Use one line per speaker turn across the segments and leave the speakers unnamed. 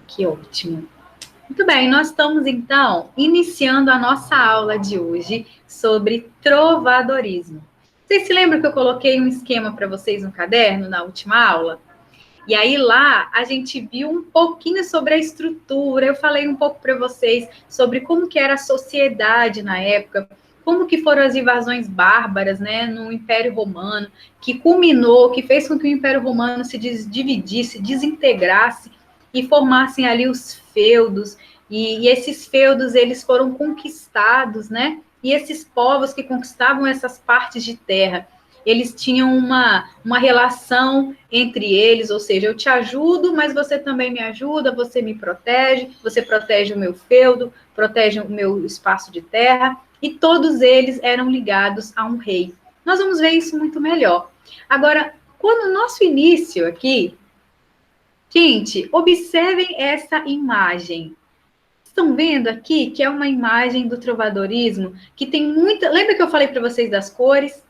que ótimo. Muito bem, nós estamos, então, iniciando a nossa aula de hoje sobre trovadorismo. Vocês se lembram que eu coloquei um esquema para vocês no caderno, na última aula? E aí lá a gente viu um pouquinho sobre a estrutura, eu falei um pouco para vocês sobre como que era a sociedade na época, como que foram as invasões bárbaras, né, no Império Romano, que culminou, que fez com que o Império Romano se dividisse, desintegrasse e formassem ali os feudos, e esses feudos, eles foram conquistados, né, e esses povos que conquistavam essas partes de terra, eles tinham uma relação entre eles, ou seja, eu te ajudo, mas você também me ajuda, você me protege, você protege o meu feudo, protege o meu espaço de terra, e todos eles eram ligados a um rei. Nós vamos ver isso muito melhor. Agora, quando o nosso início aqui, gente, observem essa imagem. Estão vendo aqui que é uma imagem do trovadorismo, que tem muita... Lembra que eu falei para vocês das cores?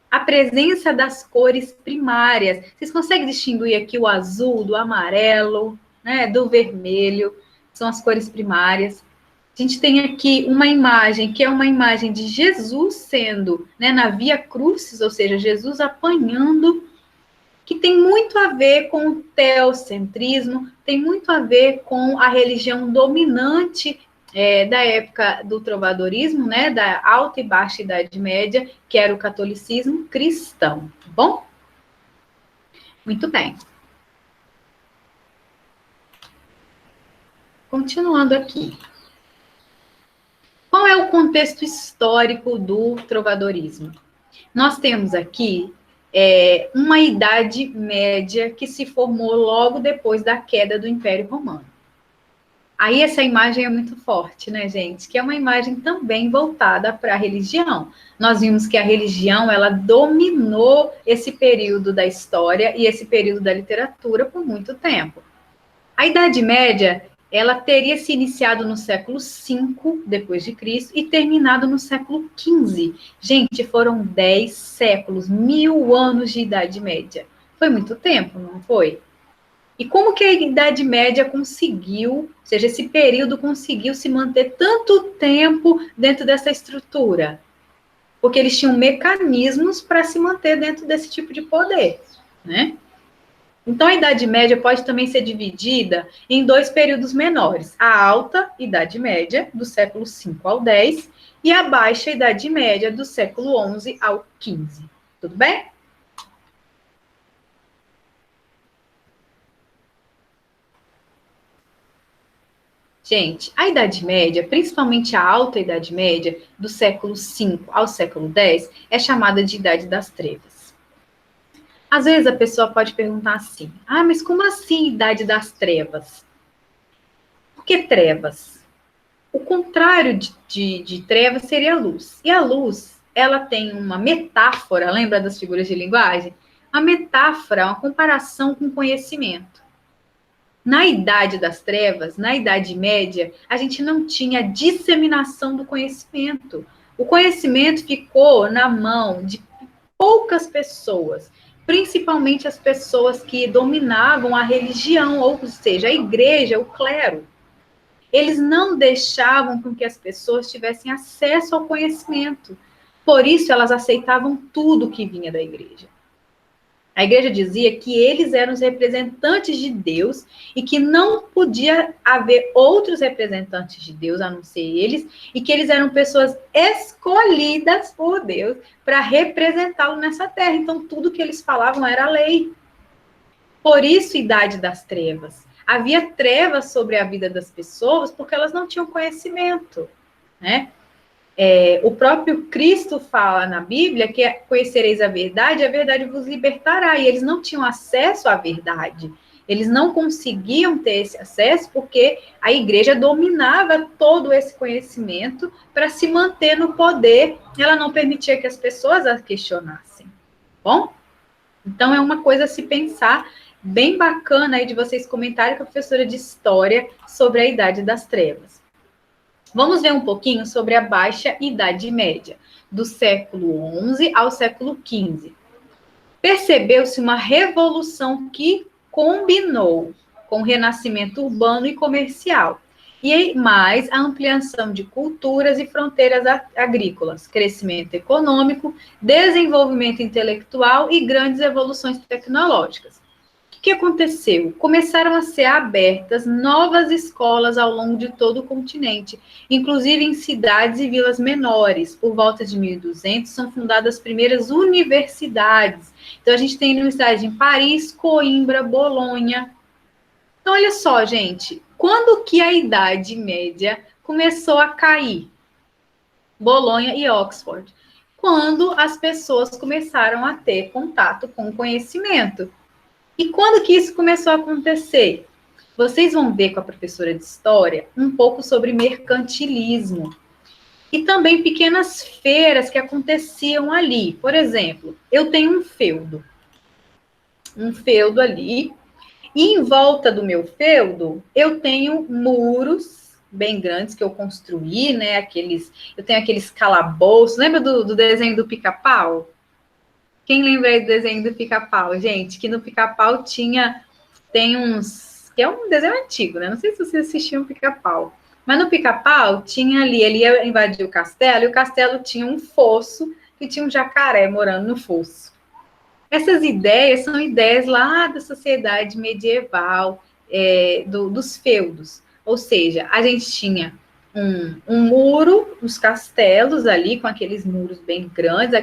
A presença das cores primárias. Vocês conseguem distinguir aqui o azul, do amarelo, né, do vermelho? São as cores primárias. A gente tem aqui uma imagem, que é uma imagem de Jesus sendo, né, na Via Crucis, ou seja, Jesus apanhando, que tem muito a ver com o teocentrismo, tem muito a ver com a religião dominante da época do trovadorismo, né, da Alta e Baixa Idade Média, que era o catolicismo cristão, tá bom? Muito bem. Continuando aqui. Qual é o contexto histórico do trovadorismo? Nós temos aqui uma Idade Média que se formou logo depois da queda do Império Romano. Aí essa imagem é muito forte, né, gente? Que é uma imagem também voltada para a religião. Nós vimos que a religião, ela dominou esse período da história e esse período da literatura por muito tempo. A Idade Média, ela teria se iniciado no século V depois de Cristo e terminado no século XV. Gente, foram 10 séculos, 1000 anos de Idade Média. Foi muito tempo, não foi? E como que a Idade Média conseguiu, ou seja, esse período conseguiu se manter tanto tempo dentro dessa estrutura? Porque eles tinham mecanismos para se manter dentro desse tipo de poder, né? Então, a Idade Média pode também ser dividida em dois períodos menores. A Alta Idade Média, do século V ao X, e a Baixa Idade Média, do século XI ao XV. Tudo bem? Gente, a Idade Média, principalmente a Alta Idade Média, do século V ao século X, é chamada de Idade das Trevas. Às vezes a pessoa pode perguntar assim, mas como assim Idade das Trevas? Por que trevas? O contrário de trevas seria a luz. E a luz, ela tem uma metáfora, lembra das figuras de linguagem? A metáfora, uma comparação com conhecimento. Na Idade das Trevas, na Idade Média, a gente não tinha disseminação do conhecimento. O conhecimento ficou na mão de poucas pessoas, principalmente as pessoas que dominavam a religião, ou seja, a igreja, o clero. Eles não deixavam com que as pessoas tivessem acesso ao conhecimento. Por isso, elas aceitavam tudo que vinha da igreja. A igreja dizia que eles eram os representantes de Deus e que não podia haver outros representantes de Deus a não ser eles, e que eles eram pessoas escolhidas por Deus para representá-lo nessa terra. Então, tudo que eles falavam era lei. Por isso, Idade das Trevas. Havia trevas sobre a vida das pessoas porque elas não tinham conhecimento, né? O próprio Cristo fala na Bíblia que conhecereis a verdade vos libertará. E eles não tinham acesso à verdade. Eles não conseguiam ter esse acesso porque a igreja dominava todo esse conhecimento para se manter no poder. Ela não permitia que as pessoas a questionassem. Bom? Então, é uma coisa a se pensar, bem bacana aí de vocês comentarem com a professora de História sobre a Idade das Trevas. Vamos ver um pouquinho sobre a Baixa Idade Média, do século XI ao século XV. Percebeu-se uma revolução que combinou com o renascimento urbano e comercial. E mais a ampliação de culturas e fronteiras agrícolas, crescimento econômico, desenvolvimento intelectual e grandes evoluções tecnológicas. O que aconteceu? Começaram a ser abertas novas escolas ao longo de todo o continente, inclusive em cidades e vilas menores. Por volta de 1200, são fundadas as primeiras universidades. Então, a gente tem universidades em Paris, Coimbra, Bolonha. Então, olha só, gente, quando que a Idade Média começou a cair? Bolonha e Oxford. Quando as pessoas começaram a ter contato com o conhecimento. E quando que isso começou a acontecer? Vocês vão ver com a professora de História um pouco sobre mercantilismo. E também pequenas feiras que aconteciam ali. Por exemplo, eu tenho um feudo ali, e em volta do meu feudo, eu tenho muros bem grandes que eu construí, né? Eu tenho aqueles calabouços. Lembra do desenho do Pica-Pau? Quem lembra aí do desenho do Pica-Pau? Gente, que no Pica-Pau tem uns... que é um desenho antigo, né? Não sei se vocês assistiam o Pica-Pau. Mas no Pica-Pau tinha ali, ele ia invadir o castelo, e o castelo tinha um fosso, que tinha um jacaré morando no fosso. Essas ideias são ideias lá da sociedade medieval, dos feudos. Ou seja, a gente tinha um muro, os castelos ali, com aqueles muros bem grandes,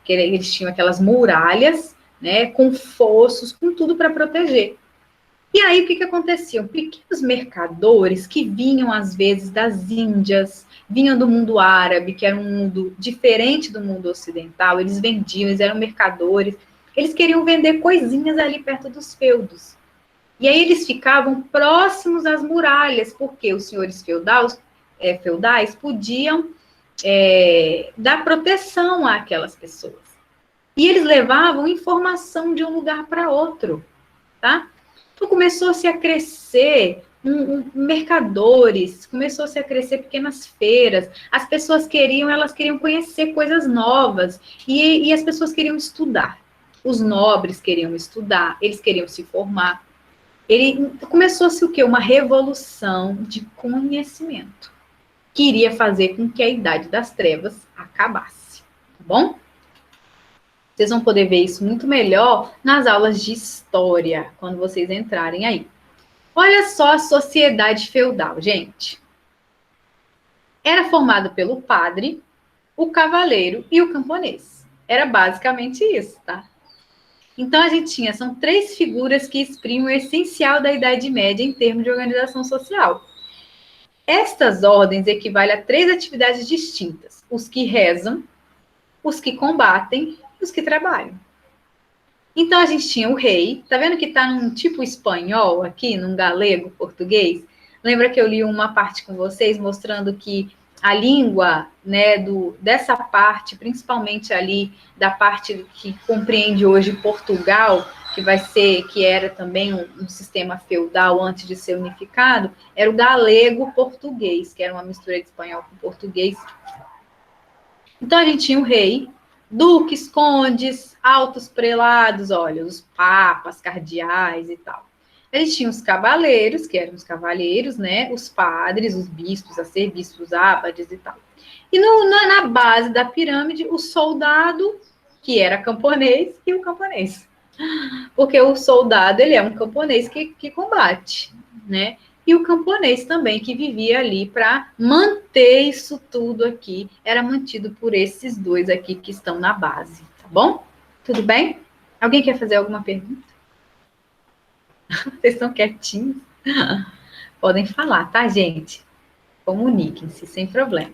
eles tinham aquelas muralhas, né, com fossos, com tudo para proteger. E aí, o que acontecia? Pequenos mercadores que vinham, às vezes, das Índias, vinham do mundo árabe, que era um mundo diferente do mundo ocidental, eles vendiam, eles eram mercadores, eles queriam vender coisinhas ali perto dos feudos. E aí eles ficavam próximos às muralhas, porque os senhores feudais podiam dar proteção àquelas pessoas. E eles levavam informação de um lugar para outro, tá? Então, começou-se a crescer mercadores, começou-se a crescer pequenas feiras, as pessoas elas queriam conhecer coisas novas, e as pessoas queriam estudar. Os nobres queriam estudar, eles queriam se formar. Começou-se o quê? Uma revolução de conhecimento, que iria fazer com que a Idade das Trevas acabasse, tá bom? Vocês vão poder ver isso muito melhor nas aulas de história, quando vocês entrarem aí. Olha só a sociedade feudal, gente. Era formada pelo padre, o cavaleiro e o camponês. Era basicamente isso, tá? Então, são 3 figuras que exprimem o essencial da Idade Média em termos de organização social. Estas ordens equivalem a 3 atividades distintas: os que rezam, os que combatem e os que trabalham. Então, a gente tinha o rei, tá vendo que tá num tipo espanhol aqui, num galego português? Lembra que eu li uma parte com vocês mostrando que a língua, né, dessa parte, principalmente ali da parte que compreende hoje Portugal, que era também um sistema feudal antes de ser unificado, era o galego-português, que era uma mistura de espanhol com português. Então, a gente tinha o rei, duques, condes, altos prelados, olha, os papas, cardeais e tal. Eles tinham os cavaleiros, que eram os cavalheiros, né? Os padres, os bispos, arcebispos, ábades e tal. E na base da pirâmide, o soldado, que era camponês, e o camponês. Porque o soldado, ele é um camponês que combate, né? E o camponês também, que vivia ali para manter isso tudo aqui, era mantido por esses 2 aqui que estão na base, tá bom? Tudo bem? Alguém quer fazer alguma pergunta? Vocês estão quietinhos? Podem falar, tá, gente? Comuniquem-se, sem problema.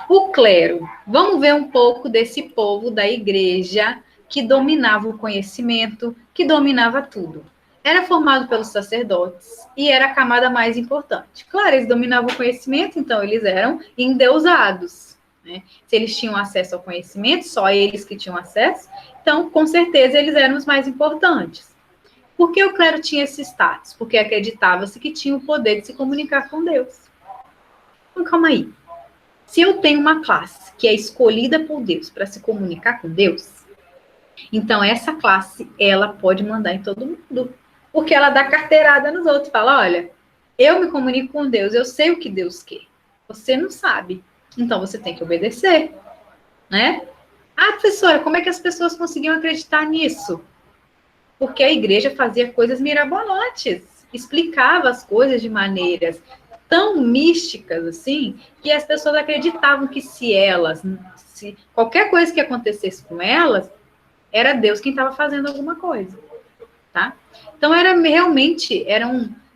O clero. Vamos ver um pouco desse povo da igreja que dominava o conhecimento, que dominava tudo. Era formado pelos sacerdotes e era a camada mais importante. Claro, eles dominavam o conhecimento, então eles eram endeusados, né? Se eles tinham acesso ao conhecimento, só eles que tinham acesso, então, com certeza, eles eram os mais importantes. Por que o clero tinha esse status? Porque acreditava-se que tinha o poder de se comunicar com Deus. Então, calma aí. Se eu tenho uma classe que é escolhida por Deus para se comunicar com Deus, Então, essa classe, ela pode mandar em todo mundo. Porque ela dá carteirada nos outros. Fala, olha, eu me comunico com Deus, eu sei o que Deus quer. Você não sabe. Então, você tem que obedecer, né? Ah, professora, como é que as pessoas conseguiam acreditar nisso? Porque a igreja fazia coisas mirabolantes. Explicava as coisas de maneiras tão místicas, assim, que as pessoas acreditavam que se qualquer coisa que acontecesse com elas, era Deus quem estava fazendo alguma coisa, tá? Então eram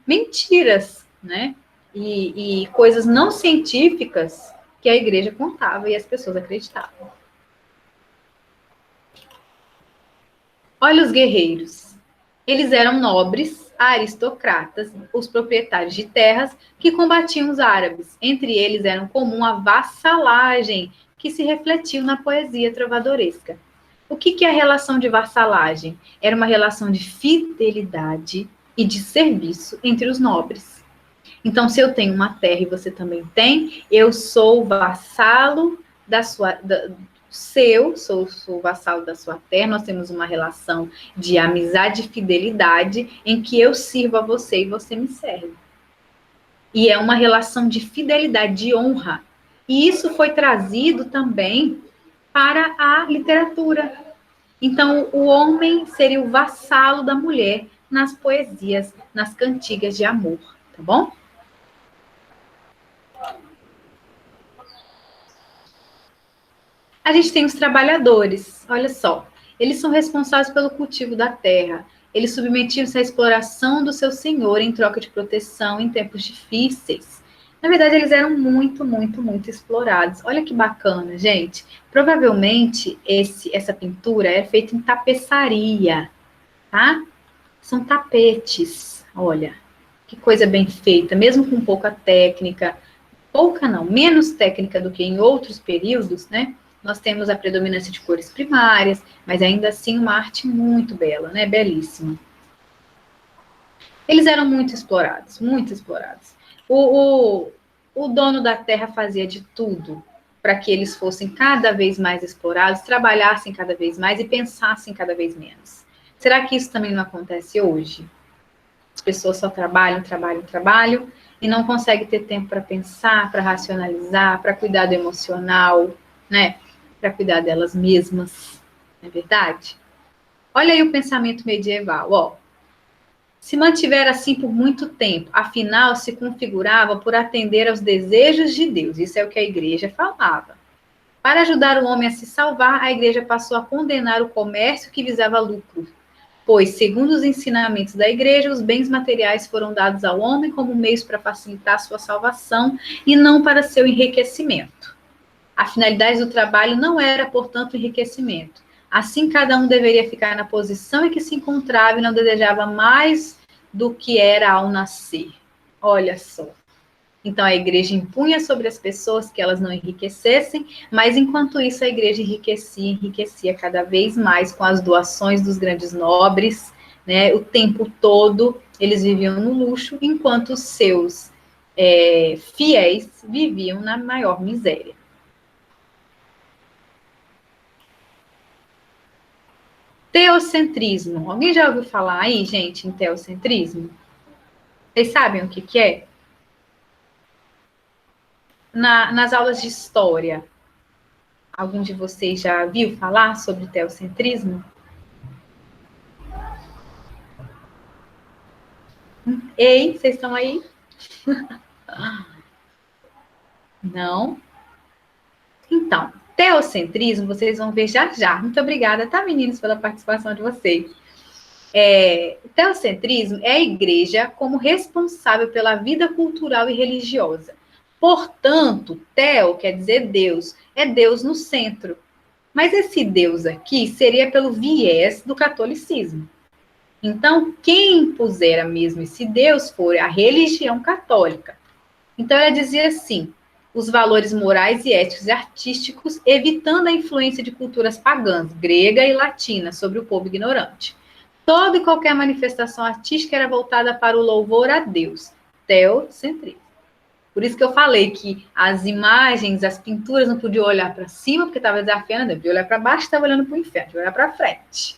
mentiras, né? E coisas não científicas que a igreja contava e as pessoas acreditavam. Olha os guerreiros. Eles eram nobres, aristocratas, os proprietários de terras que combatiam os árabes. Entre eles eram comum a vassalagem, que se refletiu na poesia trovadoresca. O que é a relação de vassalagem? Era uma relação de fidelidade e de serviço entre os nobres. Então, se eu tenho uma terra e você também tem, eu sou vassalo da sua, sou vassalo da sua terra, nós temos uma relação de amizade e fidelidade em que eu sirvo a você e você me serve. E é uma relação de fidelidade, de honra. E isso foi trazido também para a literatura. Então, o homem seria o vassalo da mulher nas poesias, nas cantigas de amor, tá bom? A gente tem os trabalhadores, olha só. Eles são responsáveis pelo cultivo da terra. Eles submetiam-se à exploração do seu senhor em troca de proteção em tempos difíceis. Na verdade, eles eram muito, muito, muito explorados. Olha que bacana, gente. Provavelmente essa pintura é feita em tapeçaria, tá? São tapetes. Olha, que coisa bem feita, mesmo com pouca técnica. Pouca não, menos técnica do que em outros períodos, né? Nós temos a predominância de cores primárias, mas ainda assim uma arte muito bela, né? Belíssima. Eles eram muito explorados, muito explorados. O dono da terra fazia de tudo para que eles fossem cada vez mais explorados, trabalhassem cada vez mais e pensassem cada vez menos. Será que isso também não acontece hoje? As pessoas só trabalham, trabalham, trabalham e não conseguem ter tempo para pensar, para racionalizar, para cuidar do emocional, né? Para cuidar delas mesmas, não é verdade? Olha aí o pensamento medieval, ó. Se mantiver assim por muito tempo, afinal se configurava por atender aos desejos de Deus. Isso é o que a igreja falava. Para ajudar o homem a se salvar, a igreja passou a condenar o comércio que visava lucro, pois, segundo os ensinamentos da igreja, os bens materiais foram dados ao homem como meios para facilitar sua salvação e não para seu enriquecimento. A finalidade do trabalho não era, portanto, enriquecimento. Assim, cada um deveria ficar na posição em que se encontrava e não desejava mais do que era ao nascer. Olha só. Então, a igreja impunha sobre as pessoas que elas não enriquecessem, mas enquanto isso a igreja enriquecia cada vez mais com as doações dos grandes nobres, né? O tempo todo eles viviam no luxo, enquanto os seus fiéis viviam na maior miséria. Teocentrismo. Alguém já ouviu falar aí, gente, em teocentrismo? Vocês sabem o que é? Nas aulas de história, algum de vocês já viu falar sobre teocentrismo? Ei, vocês estão aí? Não? Então, teocentrismo, vocês vão ver já já. Muito obrigada, tá, meninos, pela participação de vocês. Teocentrismo é a igreja como responsável pela vida cultural e religiosa. Portanto, teo quer dizer Deus, é Deus no centro. Mas esse Deus aqui seria pelo viés do catolicismo. Então, quem impusera mesmo esse Deus foi a religião católica. Então, ela dizia assim: os valores morais e éticos e artísticos, evitando a influência de culturas pagãs, grega e latina, sobre o povo ignorante. Toda e qualquer manifestação artística era voltada para o louvor a Deus, teocentrismo. Por isso que eu falei que as imagens, as pinturas não podiam olhar para cima, porque estava desafiando, devia olhar para baixo, estava olhando para o inferno, devia olhar para frente.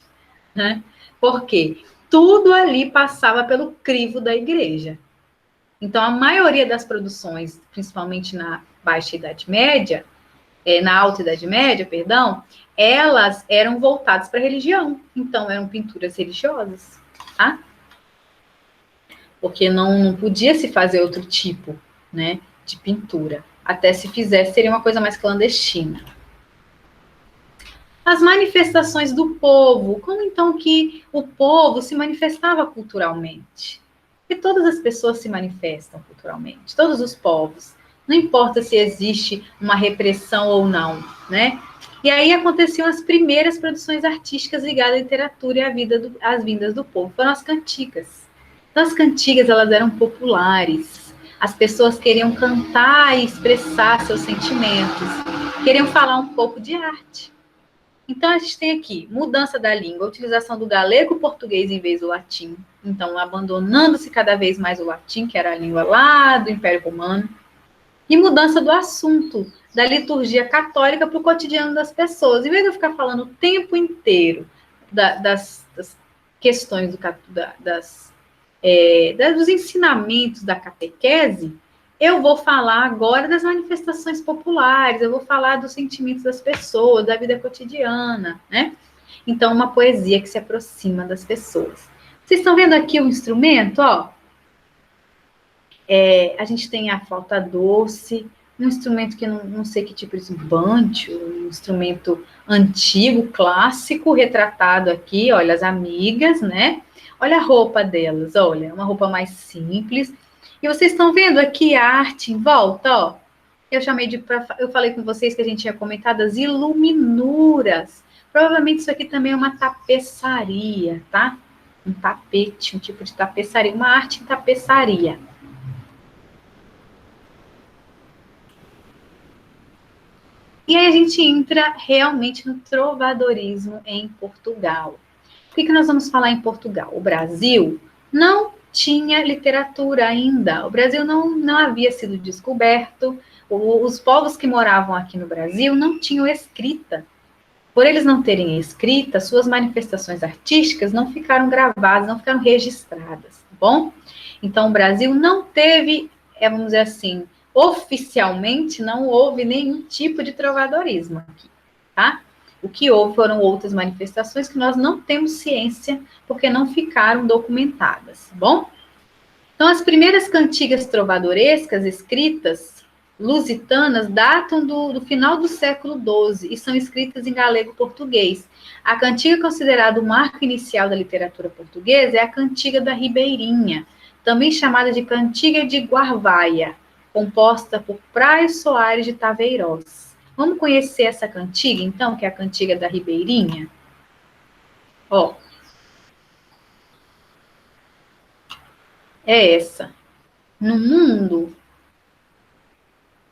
Né? Por quê? Tudo ali passava pelo crivo da igreja. Então, a maioria das produções, principalmente na Baixa Idade Média, na Alta Idade Média, perdão, elas eram voltadas para a religião. Então, eram pinturas religiosas, tá? Porque não podia se fazer outro tipo, né, de pintura. Até se fizesse, seria uma coisa mais clandestina. As manifestações do povo, como então que o povo se manifestava culturalmente? E todas as pessoas se manifestam culturalmente, todos os povos. Não importa se existe uma repressão ou não, né? E aí aconteciam as primeiras produções artísticas ligadas à literatura e às vindas do povo. Foram as cantigas. Então, as cantigas, elas eram populares. As pessoas queriam cantar e expressar seus sentimentos. Queriam falar um pouco de arte. Então, a gente tem aqui mudança da língua, utilização do galego-português em vez do latim. Então, abandonando-se cada vez mais o latim, que era a língua lá do Império Romano. E mudança do assunto, da liturgia católica para o cotidiano das pessoas. Em vez de eu ficar falando o tempo inteiro das questões dos ensinamentos da catequese, eu vou falar agora das manifestações populares, eu vou falar dos sentimentos das pessoas, da vida cotidiana, né? Então, uma poesia que se aproxima das pessoas. Vocês estão vendo aqui o instrumento, ó? A gente tem a flauta doce, um instrumento que não sei que tipo de banjo, um instrumento antigo, clássico, retratado aqui, olha, as amigas, né? Olha a roupa delas, olha, uma roupa mais simples. E vocês estão vendo aqui a arte em volta, ó. Eu falei com vocês que a gente tinha comentado as iluminuras. Provavelmente isso aqui também é uma tapeçaria, tá? Um tapete, um tipo de tapeçaria, uma arte em tapeçaria. E aí a gente entra realmente no trovadorismo em Portugal. Por que nós vamos falar em Portugal? O Brasil não tinha literatura ainda. O Brasil não havia sido descoberto. Os povos que moravam aqui no Brasil não tinham escrita. Por eles não terem escrita, suas manifestações artísticas não ficaram gravadas, não ficaram registradas, tá bom? Então, o Brasil não teve, vamos dizer assim, oficialmente não houve nenhum tipo de trovadorismo aqui, tá? O que houve foram outras manifestações que nós não temos ciência, porque não ficaram documentadas, tá bom? Então, as primeiras cantigas trovadorescas escritas, lusitanas, datam do final do século XII e são escritas em galego-português. A cantiga considerada o marco inicial da literatura portuguesa é a Cantiga da Ribeirinha, também chamada de Cantiga de Guarvaia, composta por Praio Soares de Taveirós. Vamos conhecer essa cantiga, então, que é a Cantiga da Ribeirinha? Ó, é essa. No mundo,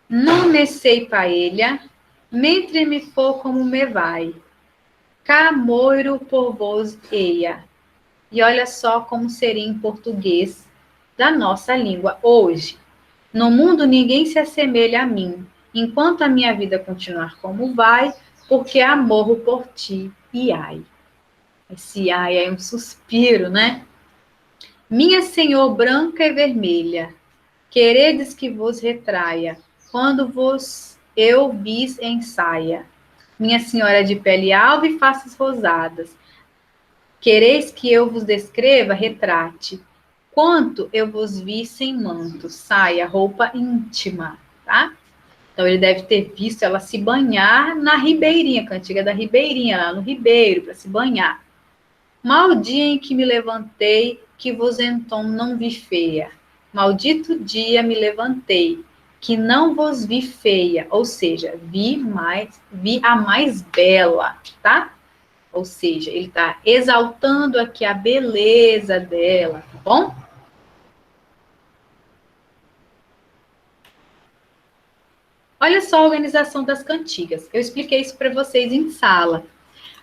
não me sei paella, mentre me for como me vai. Camoiro por vos eia. E olha só como seria em português da nossa língua hoje. No mundo ninguém se assemelha a mim, enquanto a minha vida continuar como vai, porque há morro por ti, e ai. Esse ai é um suspiro, né? Minha senhor branca e vermelha, queredes que vos retraia, quando vos eu vis em saia. Minha senhora de pele alva e faces rosadas, quereis que eu vos descreva, retrate, quanto eu vos vi sem manto, saia, roupa íntima, tá? Então, ele deve ter visto ela se banhar na ribeirinha, cantiga da ribeirinha, lá no ribeiro, para se banhar. Mal dia em que me levantei, que vos então não vi feia. Maldito dia me levantei, que não vos vi feia. Ou seja, vi a mais bela, tá? Ou seja, ele está exaltando aqui a beleza dela, tá bom? Olha só a organização das cantigas. Eu expliquei isso para vocês em sala.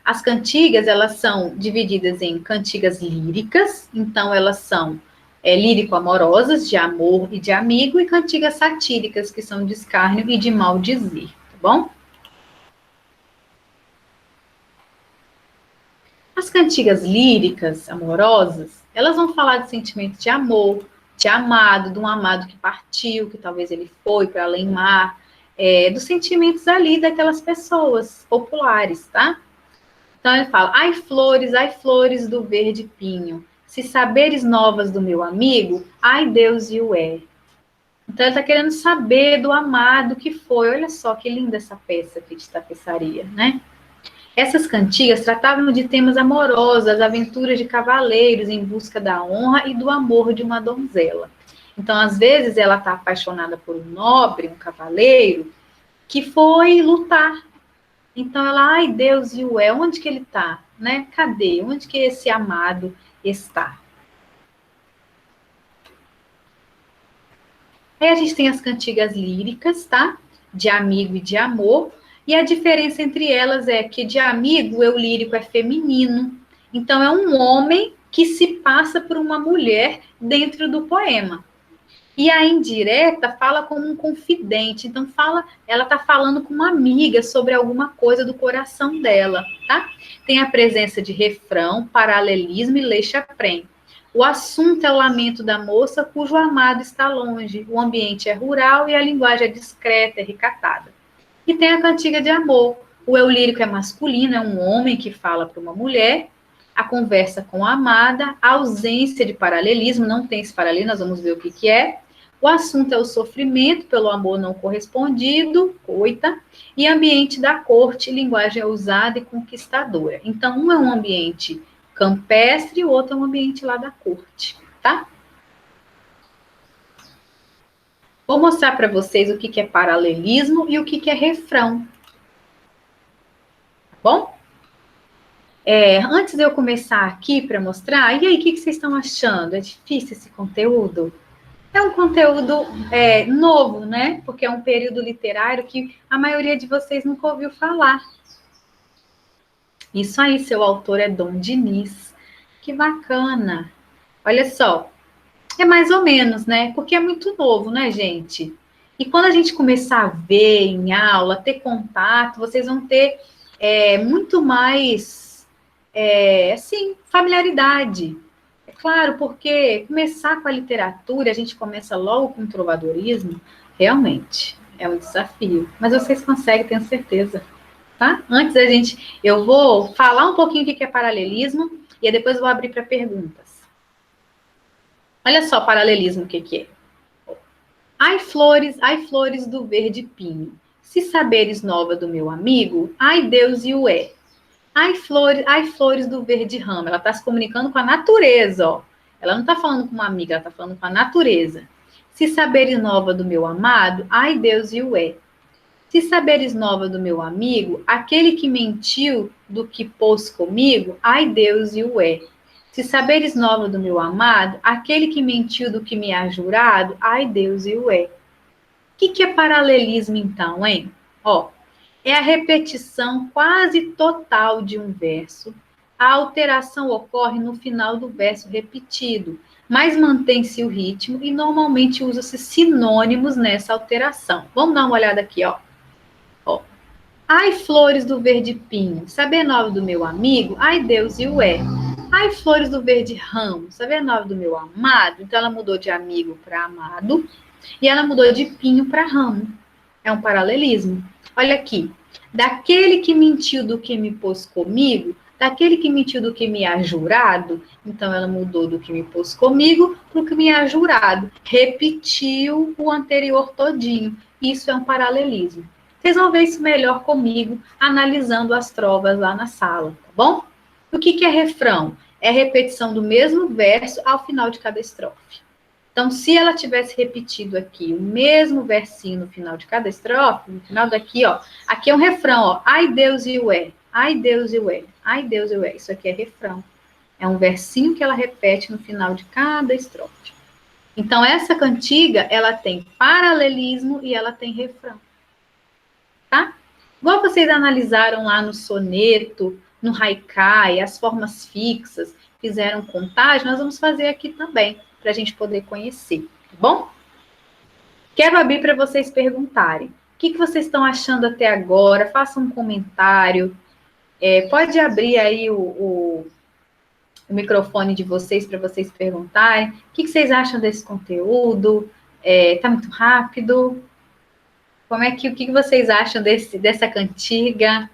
As cantigas, elas são divididas em cantigas líricas, então elas são lírico-amorosas, de amor e de amigo, e cantigas satíricas, que são de escárnio e de mal dizer, tá bom? As cantigas líricas, amorosas, elas vão falar de sentimentos de amor, de amado, de um amado que partiu, que talvez ele foi para além-mar, dos sentimentos ali daquelas pessoas populares, tá? Então ele fala, ai flores do verde pinho, se saberes novas do meu amigo, ai Deus e o é. Então ele está querendo saber do amado que foi. Olha só que linda essa peça aqui de tapeçaria, né? Essas cantigas tratavam de temas amorosos, as aventuras de cavaleiros em busca da honra e do amor de uma donzela. Então, às vezes, ela está apaixonada por um nobre, um cavaleiro, que foi lutar. Então, ela, ai, Deus e o é, onde que ele está? Né? Cadê? Onde que esse amado está? Aí a gente tem as cantigas líricas, tá? De amigo e de amor. E a diferença entre elas é que de amigo, o lírico é feminino. Então, é um homem que se passa por uma mulher dentro do poema. E a indireta fala como um confidente. Então, ela está falando com uma amiga sobre alguma coisa do coração dela, tá? Tem a presença de refrão, paralelismo e lecha-prem. O assunto é o lamento da moça cujo amado está longe. O ambiente é rural e a linguagem é discreta e recatada. E tem a cantiga de amor. O eu lírico é masculino, é um homem que fala para uma mulher. A conversa com a amada, a ausência de paralelismo, não tem esse paralelismo, nós vamos ver o que é. O assunto é o sofrimento pelo amor não correspondido, coita, e ambiente da corte, linguagem ousada e conquistadora. Então, um é um ambiente campestre e o outro é um ambiente lá da corte, tá? Vou mostrar para vocês o que é paralelismo e o que é refrão. Tá bom? Antes de eu começar aqui para mostrar, e aí, o que vocês estão achando? É difícil esse conteúdo? É um conteúdo novo, né? Porque é um período literário que a maioria de vocês nunca ouviu falar. Isso aí, seu autor é Dom Diniz. Que bacana. Olha só, é mais ou menos, né? Porque é muito novo, né, gente? E quando a gente começar a ver em aula, ter contato, vocês vão ter muito mais, assim, familiaridade. É claro, porque começar com a literatura, a gente começa logo com o trovadorismo, realmente é um desafio. Mas vocês conseguem, tenho certeza, tá? Antes eu vou falar um pouquinho o que é paralelismo e depois eu vou abrir para perguntas. Olha só paralelismo o que é. Ai flores do verde pinho, se saberes nova do meu amigo, ai Deus e o é. Ai flores do verde ramo. Ela está se comunicando com a natureza, ó. Ela não está falando com uma amiga, ela está falando com a natureza. Se saberes nova do meu amado, ai Deus e o é. Se saberes nova do meu amigo, aquele que mentiu do que pôs comigo, ai Deus e o é. Se saberes nova do meu amado, aquele que mentiu do que me há jurado, ai Deus e o é. O que é paralelismo então, hein? Ó, é a repetição quase total de um verso. A alteração ocorre no final do verso repetido, mas mantém-se o ritmo e normalmente usa-se sinônimos nessa alteração. Vamos dar uma olhada aqui, ó. Ai, flores do verde pinho, saber nova do meu amigo, ai Deus e o é. Ai, flores do verde ramo, saber nova do meu amado. Então ela mudou de amigo para amado e ela mudou de pinho para ramo. É um paralelismo. Olha aqui. Daquele que mentiu do que me pôs comigo, daquele que mentiu do que me há jurado, então ela mudou do que me pôs comigo para o que me há jurado. Repetiu o anterior todinho. Isso é um paralelismo. Vocês vão ver isso melhor comigo, analisando as trovas lá na sala, tá bom? O que é refrão? É a repetição do mesmo verso ao final de cada estrofe. Então, se ela tivesse repetido aqui o mesmo versinho no final de cada estrofe, no final daqui, ó, aqui é um refrão, ó, ai Deus e o é, ai Deus e o é, ai Deus e o é, isso aqui é refrão. É um versinho que ela repete no final de cada estrofe. Então, essa cantiga, ela tem paralelismo e ela tem refrão. Tá? Igual vocês analisaram lá no soneto, no haikai, as formas fixas, fizeram contagem, nós vamos fazer aqui também. para a gente poder conhecer, tá bom? Quero abrir para vocês perguntarem. O que vocês estão achando até agora? Façam um comentário. Pode abrir aí o microfone de vocês para vocês perguntarem. O que vocês acham desse conteúdo? Tá muito rápido? O que vocês acham dessa cantiga?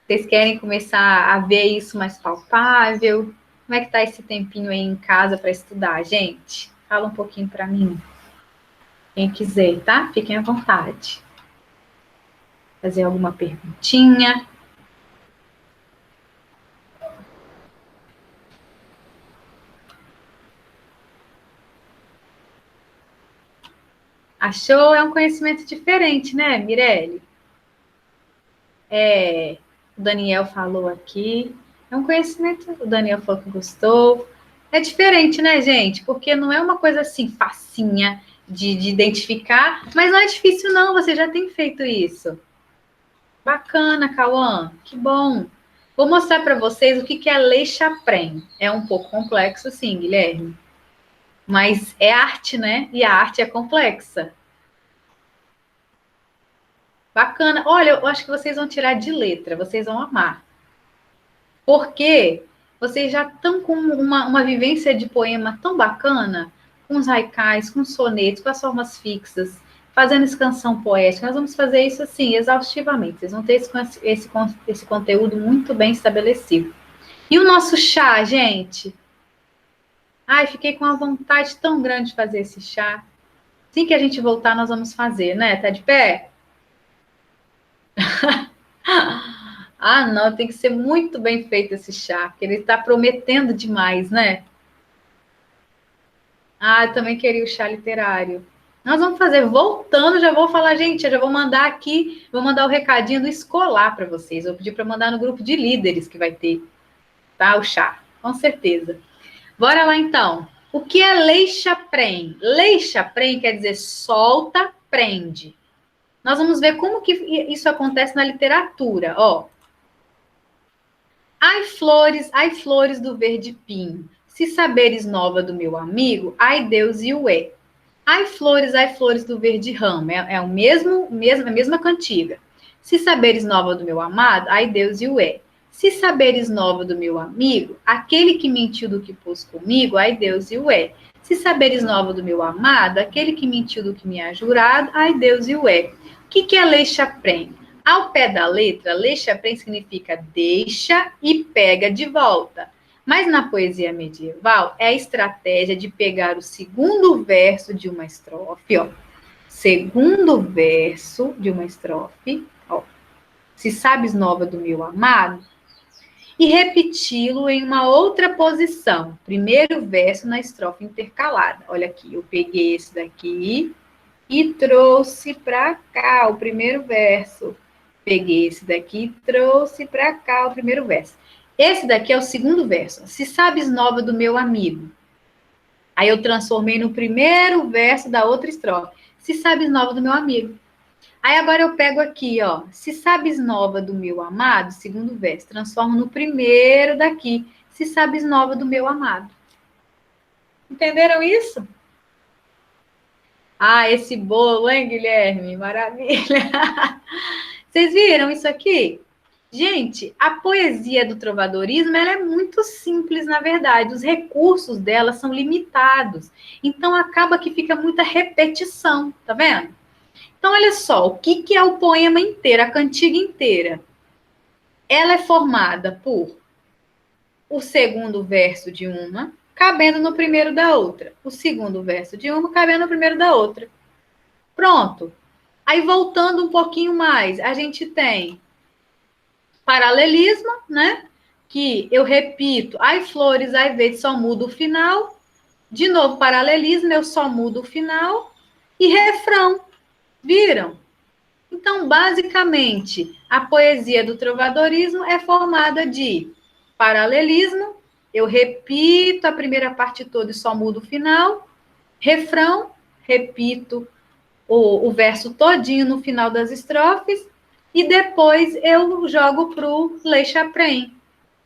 Vocês querem começar a ver isso mais palpável? Como é que tá esse tempinho aí em casa para estudar, gente? Fala um pouquinho para mim. Quem quiser, tá? Fiquem à vontade. Fazer alguma perguntinha. Achou? É um conhecimento diferente, né, Mirelle? O Daniel falou aqui. É um conhecimento, o Daniel falou que gostou. É diferente, né, gente? Porque não é uma coisa assim, facinha de identificar, mas não é difícil, não. Você já tem feito isso. Bacana, Cauã. Que bom. Vou mostrar para vocês o que é a Lei Chapren. É um pouco complexo, sim, Guilherme. Mas é arte, né? E a arte é complexa. Bacana. Olha, eu acho que vocês vão tirar de letra, vocês vão amar. Porque vocês já estão com uma vivência de poema tão bacana, com os haikais, com os sonetos, com as formas fixas, fazendo escansão poética. Nós vamos fazer isso assim, exaustivamente. Vocês vão ter esse conteúdo muito bem estabelecido. E o nosso chá, gente? Ai, fiquei com uma vontade tão grande de fazer esse chá. Assim que a gente voltar, nós vamos fazer, né? Tá de pé? Ah, não, tem que ser muito bem feito esse chá, porque ele está prometendo demais, né? Ah, eu também queria o chá literário. Nós vamos fazer, voltando, já vou falar, gente, eu já vou mandar aqui, vou mandar o recadinho do escolar para vocês. Eu pedi para mandar no grupo de líderes que vai ter, tá? O chá, com certeza. Bora lá, então. O que é lei Chapren? Lei Chapren quer dizer solta, prende. Nós vamos ver como que isso acontece na literatura, ó. Ai, flores do verde pinho, se saberes nova do meu amigo, ai Deus e o é. Ai, flores do verde ramo, é a mesma cantiga. Se saberes nova do meu amado, ai Deus e o é. Se saberes nova do meu amigo, aquele que mentiu do que pôs comigo, ai Deus e o é. Se saberes nova do meu amado, aquele que mentiu do que me há jurado, ai Deus e o é. O que é lei Chapren? Ao pé da letra, lei Chapren significa deixa e pega de volta. Mas na poesia medieval, é a estratégia de pegar o segundo verso de uma estrofe, ó. Segundo verso de uma estrofe, ó. Se sabes nova do meu amado, e repeti-lo em uma outra posição. Primeiro verso na estrofe intercalada. Olha aqui, eu peguei esse daqui e trouxe para cá o primeiro verso. Peguei esse daqui e trouxe para cá o primeiro verso. Esse daqui é o segundo verso. Se sabes nova do meu amigo. Aí eu transformei no primeiro verso da outra estrofe. Se sabes nova do meu amigo. Aí agora eu pego aqui, ó. Se sabes nova do meu amado, segundo verso. Transformo no primeiro daqui. Se sabes nova do meu amado. Entenderam isso? Ah, esse bolo, hein, Guilherme? Maravilha. Vocês viram isso aqui? Gente, a poesia do trovadorismo ela é muito simples, na verdade. Os recursos dela são limitados. Então, acaba que fica muita repetição, tá vendo? Então, olha só, o que é o poema inteiro, a cantiga inteira? Ela é formada por o segundo verso de uma, cabendo no primeiro da outra. O segundo verso de uma, cabendo no primeiro da outra. Pronto. Aí, voltando um pouquinho mais, a gente tem paralelismo, né? Que eu repito, ai flores, ai verde, só mudo o final. De novo, paralelismo, eu só mudo o final. E refrão, viram? Então, basicamente, a poesia do trovadorismo é formada de paralelismo, eu repito a primeira parte toda e só mudo o final. Refrão, repito o verso todinho no final das estrofes. E depois eu jogo para o Lei Chapren.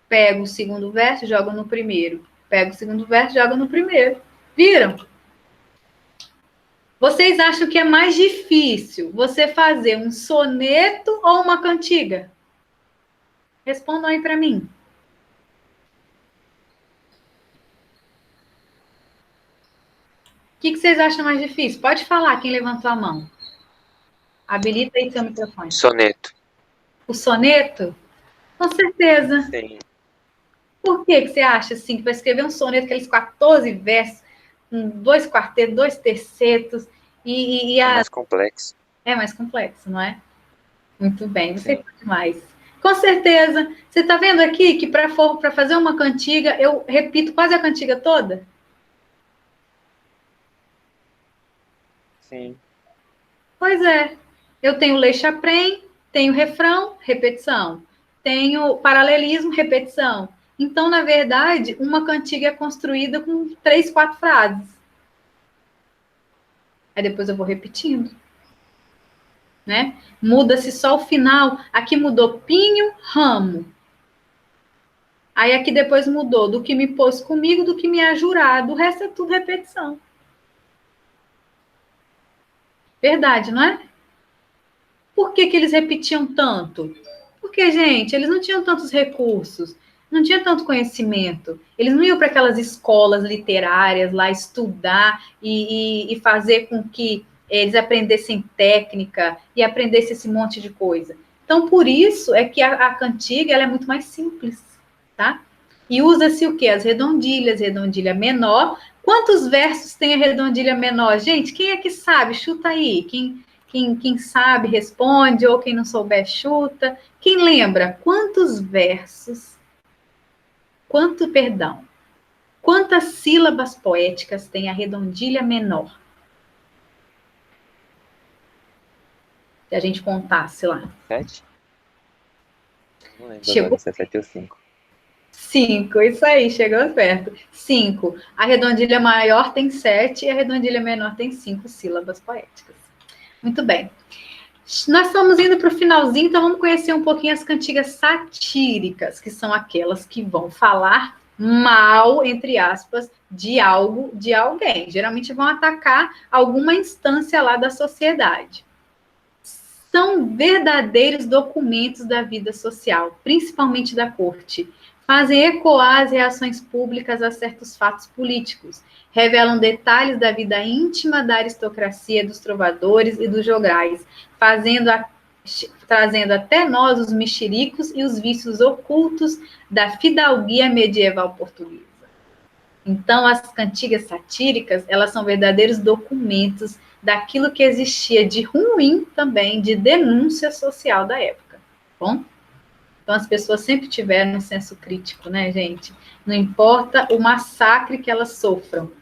Pego o segundo verso, jogo no primeiro. Pego o segundo verso, jogo no primeiro. Viram? Vocês acham que é mais difícil você fazer um soneto ou uma cantiga? Respondam aí para mim. O que vocês acham mais difícil? Pode falar, quem levantou a mão. Habilita aí seu microfone.
Soneto.
O soneto? Com certeza.
Sim.
Por que você acha assim, que para escrever um soneto, aqueles 14 versos, com 2 quartetos, 2 tercetos,
É mais complexo.
É mais complexo, não é? Muito bem, você foi demais. Com certeza. Você está vendo aqui que para fazer uma cantiga, eu repito quase a cantiga toda?
Sim.
Pois é. Eu tenho lei chaprem, tenho refrão, repetição. Tenho paralelismo, repetição. Então, na verdade, uma cantiga é construída com 3, 4 frases. Aí depois eu vou repetindo. Né? Muda-se só o final. Aqui mudou pinho, ramo. Aí aqui depois mudou do que me pôs comigo, do que me é jurado. O resto é tudo repetição. Verdade, não é? Por que eles repetiam tanto? Porque, gente, eles não tinham tantos recursos, não tinham tanto conhecimento. Eles não iam para aquelas escolas literárias lá estudar e fazer com que eles aprendessem técnica e aprendessem esse monte de coisa. Então, por isso é que a cantiga ela é muito mais simples, tá? E usa-se o quê? As redondilhas, redondilha menor. Quantos versos tem a redondilha menor? Gente, quem é que sabe? Chuta aí. Quem sabe responde, ou quem não souber chuta. Quem lembra? Quantos versos? Quantas sílabas poéticas tem a redondilha menor? Se a gente contasse lá.
7? Não lembro
Chegou?
agora se é 7 ou 5.
5, isso aí, chegou perto. 5. A redondilha maior tem 7 e a redondilha menor tem 5 sílabas poéticas. Muito bem. Nós estamos indo para o finalzinho, então vamos conhecer um pouquinho as cantigas satíricas, que são aquelas que vão falar mal, entre aspas, de algo, de alguém. Geralmente vão atacar alguma instância lá da sociedade. São verdadeiros documentos da vida social, principalmente da corte. Fazem ecoar as reações públicas a certos fatos políticos. Revelam detalhes da vida íntima da aristocracia, dos trovadores e dos jograis, trazendo até nós os mexericos e os vícios ocultos da fidalguia medieval portuguesa. Então, as cantigas satíricas, elas são verdadeiros documentos daquilo que existia de ruim também, de denúncia social da época, bom? Então, as pessoas sempre tiveram um senso crítico, né, gente? Não importa o massacre que elas sofram.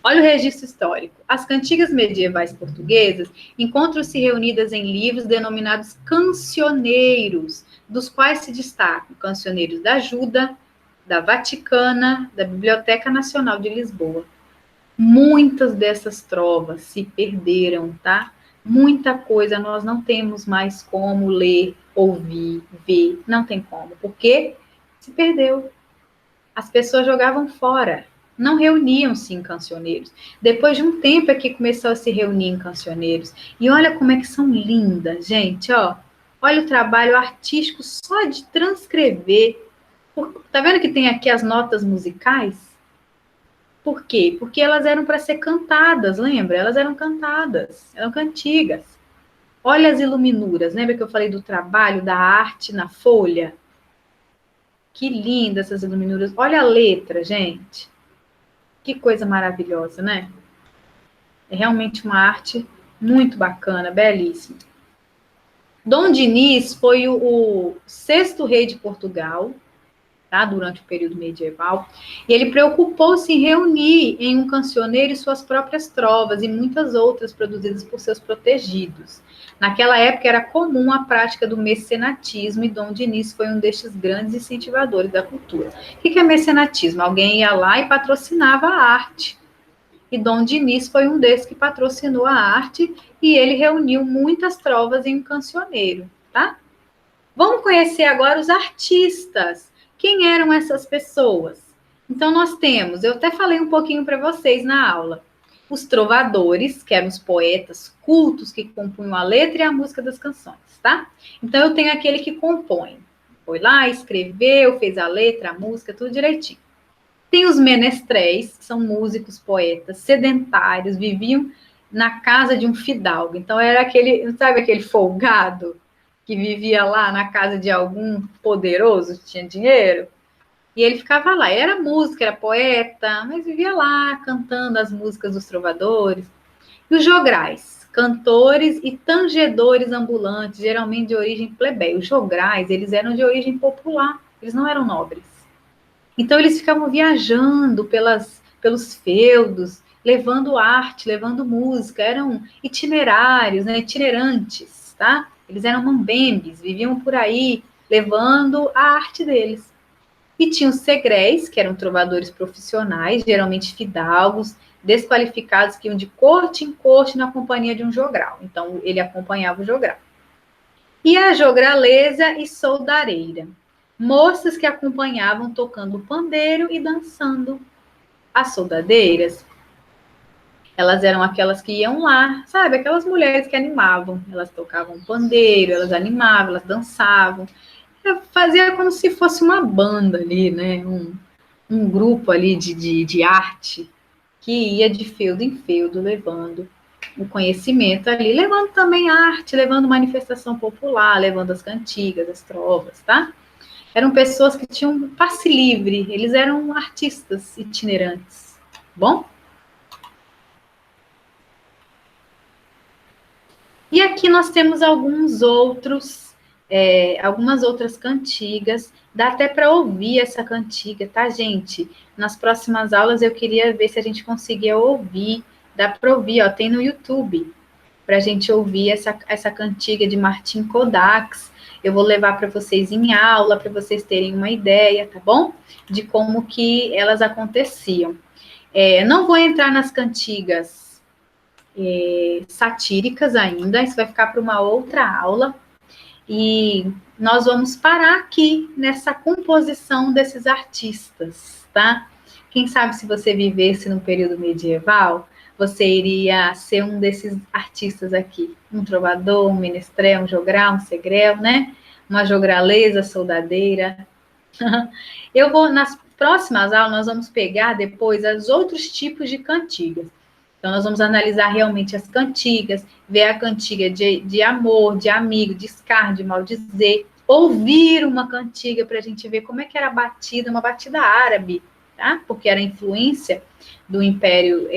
Olha o registro histórico. As cantigas medievais portuguesas encontram-se reunidas em livros denominados cancioneiros, dos quais se destacam cancioneiros da Ajuda, da Vaticana, da Biblioteca Nacional de Lisboa. Muitas dessas trovas se perderam, tá? Muita coisa nós não temos mais como ler, ouvir, ver, não tem como, porque se perdeu. As pessoas jogavam fora, não reuniam-se em cancioneiros. Depois de um tempo é que começou a se reunir em cancioneiros. E olha como é que são lindas, gente, ó. Olha o trabalho artístico só de transcrever. Tá vendo que tem aqui as notas musicais? Por quê? Porque elas eram para ser cantadas, lembra? Elas eram cantadas, eram cantigas. Olha as iluminuras, lembra que eu falei do trabalho, da arte na folha? Que lindas essas iluminuras. Olha a letra, gente. Que coisa maravilhosa, né? É realmente uma arte muito bacana, belíssima. Dom Dinis foi o sexto rei de Portugal, tá? Durante o período medieval, e ele preocupou-se em reunir em um cancioneiro suas próprias trovas e muitas outras produzidas por seus protegidos. Naquela época era comum a prática do mecenatismo e Dom Dinis foi um destes grandes incentivadores da cultura. O que é mecenatismo? Alguém ia lá e patrocinava a arte. E Dom Dinis foi um desses que patrocinou a arte e ele reuniu muitas trovas em um cancioneiro, tá? Vamos conhecer agora os artistas. Quem eram essas pessoas? Então, nós temos, eu até falei um pouquinho para vocês na aula, os trovadores, que eram os poetas cultos que compunham a letra e a música das canções, tá? Então, eu tenho aquele que compõe. Foi lá, escreveu, fez a letra, a música, tudo direitinho. Tem os menestréis, que são músicos, poetas, sedentários, viviam na casa de um fidalgo. Então, era aquele, sabe aquele folgado que vivia lá na casa de algum poderoso que tinha dinheiro? E ele ficava lá, era música, era poeta, mas vivia lá cantando as músicas dos trovadores. E os jograis, cantores e tangedores ambulantes, geralmente de origem plebeia. Os jograis, eles eram de origem popular, eles não eram nobres. Então eles ficavam viajando pelos feudos, levando arte, levando música, eram itinerários, né, itinerantes, tá? Eles eram mambembes, viviam por aí levando a arte deles. E tinha os segréis, que eram trovadores profissionais, geralmente fidalgos, desqualificados, que iam de corte em corte na companhia de um jogral. Então, ele acompanhava o jogral. E a jograleza e soldareira, moças que acompanhavam tocando pandeiro e dançando. As soldadeiras, elas eram aquelas que iam lá, sabe? Aquelas mulheres que animavam. Elas tocavam pandeiro, elas animavam, elas dançavam. Fazia como se fosse uma banda ali, né? Um grupo ali de arte que ia de feudo em feudo, levando o conhecimento ali, levando também arte, levando manifestação popular, levando as cantigas, as trovas, tá? Eram pessoas que tinham passe livre, eles eram artistas itinerantes, bom? E aqui nós temos algumas outras cantigas. Dá até para ouvir essa cantiga, tá, gente? Nas próximas aulas eu queria ver se a gente conseguia ouvir. Dá para ouvir, ó, tem no YouTube, para a gente ouvir essa cantiga de Martin Kodax. Eu vou levar para vocês em aula, para vocês terem uma ideia, tá bom? De como que elas aconteciam. Não vou entrar nas cantigas satíricas ainda, isso vai ficar para uma outra aula. E nós vamos parar aqui nessa composição desses artistas, tá? Quem sabe se você vivesse no período medieval, você iria ser um desses artistas aqui. Um trovador, um menestrel, um jogral, um segrel, né? Uma jograleza, soldadeira. Nas próximas aulas, nós vamos pegar depois os outros tipos de cantigas. Então, nós vamos analisar realmente as cantigas, ver a cantiga de amor, de amigo, de escarro, de maldizer, ouvir uma cantiga para a gente ver como é que era a batida, uma batida árabe, tá? Porque era a influência do Império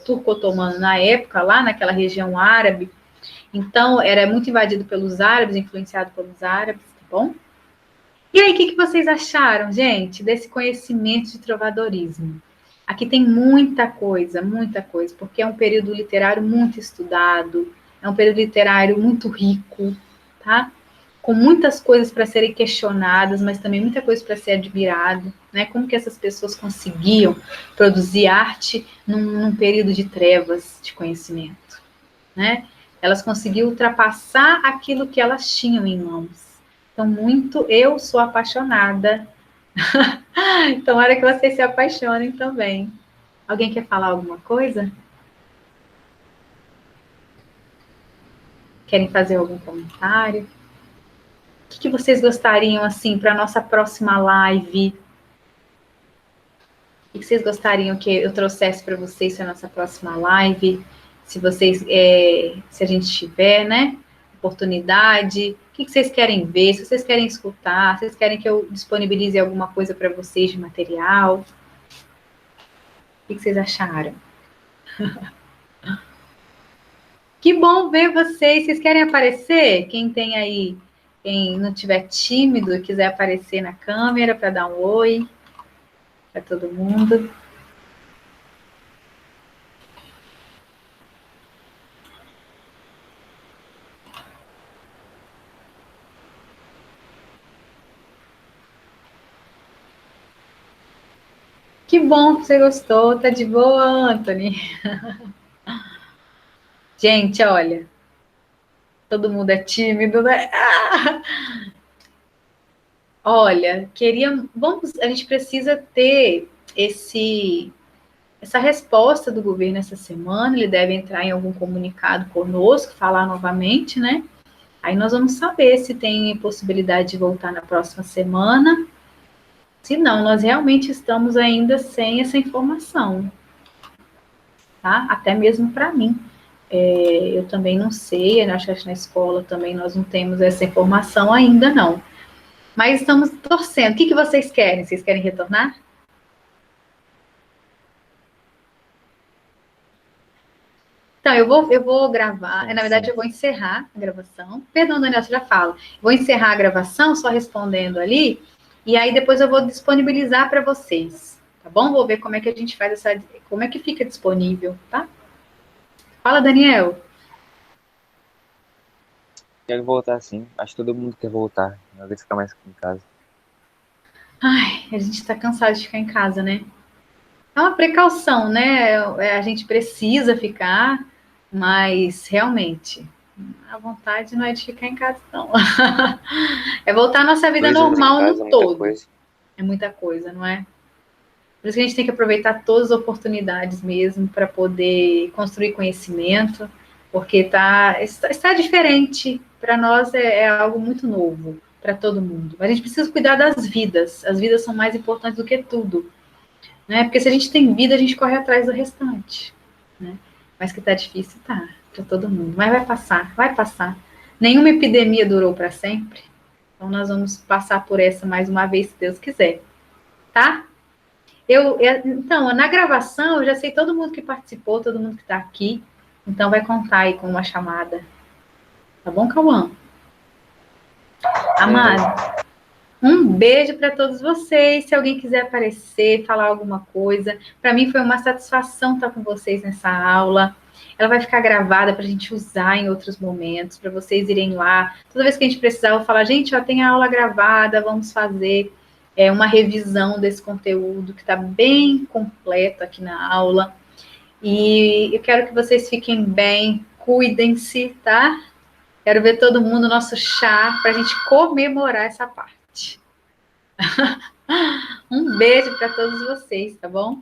Turco-Otomano na época, lá naquela região árabe. Então, era muito invadido pelos árabes, influenciado pelos árabes, tá bom? E aí, o que vocês acharam, gente, desse conhecimento de trovadorismo? Aqui tem muita coisa, porque é um período literário muito estudado, é um período literário muito rico, tá? Com muitas coisas para serem questionadas, mas também muita coisa para ser admirado, né? Como que essas pessoas conseguiam produzir arte num período de trevas de conhecimento, né? Elas conseguiam ultrapassar aquilo que elas tinham em mãos. Então, eu sou apaixonada. Tomara que vocês se apaixonem também. Alguém quer falar alguma coisa? Querem fazer algum comentário? O que vocês gostariam, assim, para a nossa próxima live? O que vocês gostariam que eu trouxesse para vocês na nossa próxima live? Se a gente tiver, né, oportunidade, o que vocês querem ver? Se vocês querem escutar, se vocês querem que eu disponibilize alguma coisa para vocês de material? O que vocês acharam? Que bom ver vocês. Vocês querem aparecer? Quem não tiver tímido, quiser aparecer na câmera para dar um oi para todo mundo. Que bom que você gostou. Tá de boa, Anthony? Gente, olha, todo mundo é tímido, né? Olha, a gente precisa ter essa resposta do governo essa semana. Ele deve entrar em algum comunicado conosco, falar novamente, né? Aí nós vamos saber se tem possibilidade de voltar na próxima semana. Se não, nós realmente estamos ainda sem essa informação, tá? Até mesmo para mim. Eu também não sei, eu acho que na escola também nós não temos essa informação ainda não. Mas estamos torcendo. O que vocês querem? Vocês querem retornar? Então, eu vou gravar,
Sim,
na verdade,
sim.
eu vou encerrar a gravação. Perdão, Daniel, você já fala. Vou encerrar a gravação, só respondendo ali, e aí depois eu vou disponibilizar para vocês, tá bom? Vou ver como é que a gente faz como é que fica disponível, tá? Fala, Daniel.
Quero voltar sim. Acho que todo mundo quer voltar. Às vezes ficar mais em casa.
Ai, a gente está cansado de ficar em casa, né? É uma precaução, né? A gente precisa ficar, mas realmente, a vontade não é de ficar em casa, não. É voltar à nossa vida
2 anos em
normal no
casa é muita
todo.
coisa.
É muita coisa, não é? Por isso que a gente tem que aproveitar todas as oportunidades mesmo para poder construir conhecimento, porque está diferente. Para nós é algo muito novo, para todo mundo. Mas a gente precisa cuidar das vidas. As vidas são mais importantes do que tudo. Né? Porque se a gente tem vida, a gente corre atrás do restante. Né? Mas que está difícil, tá, para todo mundo. Mas vai passar, vai passar. Nenhuma epidemia durou para sempre. Então nós vamos passar por essa mais uma vez, se Deus quiser. Tá? Então, na gravação, eu já sei todo mundo que participou, todo mundo que está aqui. Então, vai contar aí com uma chamada. Tá bom, Cauã?
Beleza.
Amado, um beijo para todos vocês. Se alguém quiser aparecer, falar alguma coisa, para mim foi uma satisfação estar com vocês nessa aula. Ela vai ficar gravada para a gente usar em outros momentos, para vocês irem lá. Toda vez que a gente precisar, eu vou falar, gente, ó, tem a aula gravada, vamos fazer uma revisão desse conteúdo que está bem completo aqui na aula. E eu quero que vocês fiquem bem, cuidem-se, tá? Quero ver todo mundo no nosso chá para a gente comemorar essa parte. Um beijo para todos vocês, tá bom?